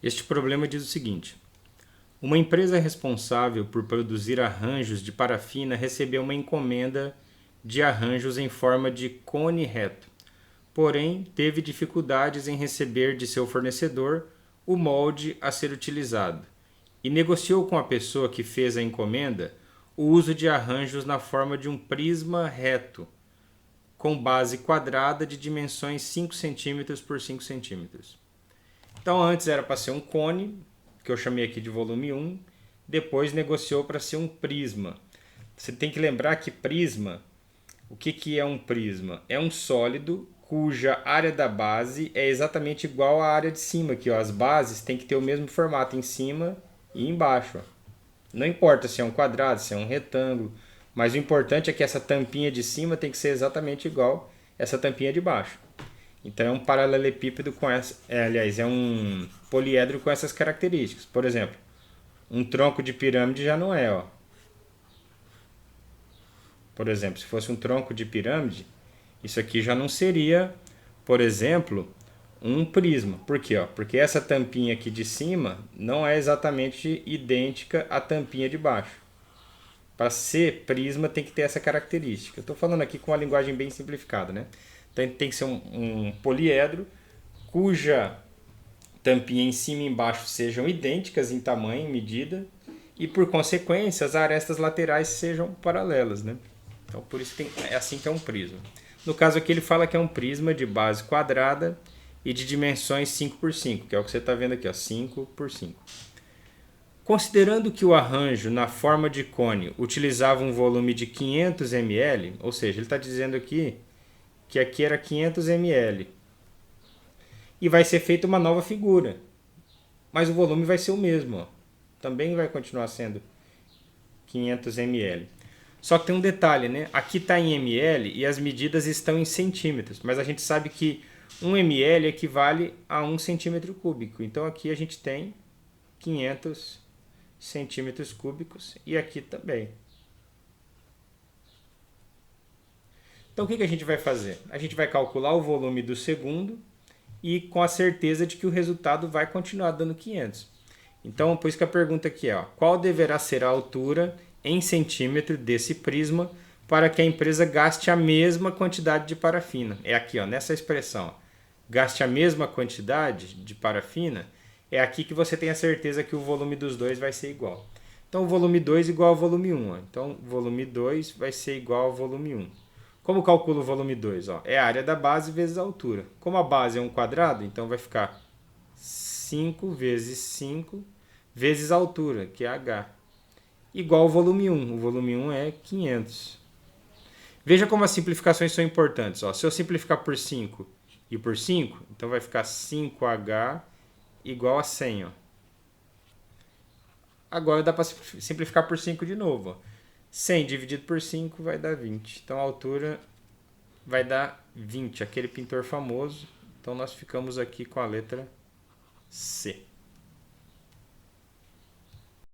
Este problema diz o seguinte: uma empresa responsável por produzir arranjos de parafina recebeu uma encomenda de arranjos em forma de cone reto, porém teve dificuldades em receber de seu fornecedor o molde a ser utilizado e negociou com a pessoa que fez a encomenda o uso de arranjos na forma de um prisma reto, com base quadrada de dimensões 5 cm por 5 cm. Então antes era para ser um cone, que eu chamei aqui de volume 1, depois negociou para ser um prisma. Você tem que lembrar que prisma, o que é um prisma? É um sólido cuja área da base é exatamente igual à área de cima. Aqui, ó. As bases têm que ter o mesmo formato em cima e embaixo. Ó. Não importa se é um quadrado, se é um retângulo, mas o importante é que essa tampinha de cima tem que ser exatamente igual essa tampinha de baixo. Então é um paralelepípedo com essa, aliás, é um poliedro com essas características. Por exemplo, um tronco de pirâmide já não é, ó. Por exemplo, se fosse um tronco de pirâmide, isso aqui já não seria, por exemplo, um prisma. Por quê? Porque essa tampinha aqui de cima não é exatamente idêntica à tampinha de baixo. Para ser prisma tem que ter essa característica. Eu estou falando aqui com uma linguagem bem simplificada, né? Então tem que ser um poliedro cuja tampinha em cima e embaixo sejam idênticas em tamanho e medida e, por consequência, as arestas laterais sejam paralelas, né? Então, por isso é assim que é um prisma. No caso aqui, ele fala que é um prisma de base quadrada e de dimensões 5 por 5, que é o que você está vendo aqui, ó, 5 por 5. Considerando que o arranjo na forma de cone utilizava um volume de 500 ml, ou seja, ele está dizendo aqui que aqui era 500 ml, e vai ser feita uma nova figura, mas o volume vai ser o mesmo, ó. Também vai continuar sendo 500 ml. Só que tem um detalhe, né? Aqui está em ml e as medidas estão em centímetros, mas a gente sabe que 1 ml equivale a 1 centímetro cúbico. Então aqui a gente tem 500 centímetros cúbicos e aqui também. Então o que a gente vai fazer? A gente vai calcular o volume do segundo e com a certeza de que o resultado vai continuar dando 500. Então, por isso que a pergunta aqui é, ó, qual deverá ser a altura em centímetro desse prisma para que a empresa gaste a mesma quantidade de parafina? É aqui, ó, nessa expressão. Ó, gaste a mesma quantidade de parafina, é aqui que você tem a certeza que o volume dos dois vai ser igual. Então, o volume 2 igual ao volume 1. Ó. Então, o volume 2 vai ser igual ao volume 1. Como calculo o volume 2? Ó, é a área da base vezes a altura. Como a base é um quadrado, então vai ficar 5 vezes 5 vezes a altura, que é h, igual ao volume 1. O volume 1 é 500. Veja como as simplificações são importantes. Ó. Se eu simplificar por 5 e por 5, então vai ficar 5h igual a 100. Ó. Agora dá para simplificar por 5 de novo. Ó. 100 dividido por 5 vai dar 20. Então a altura vai dar 20, aquele pintor famoso. Então nós ficamos aqui com a letra C.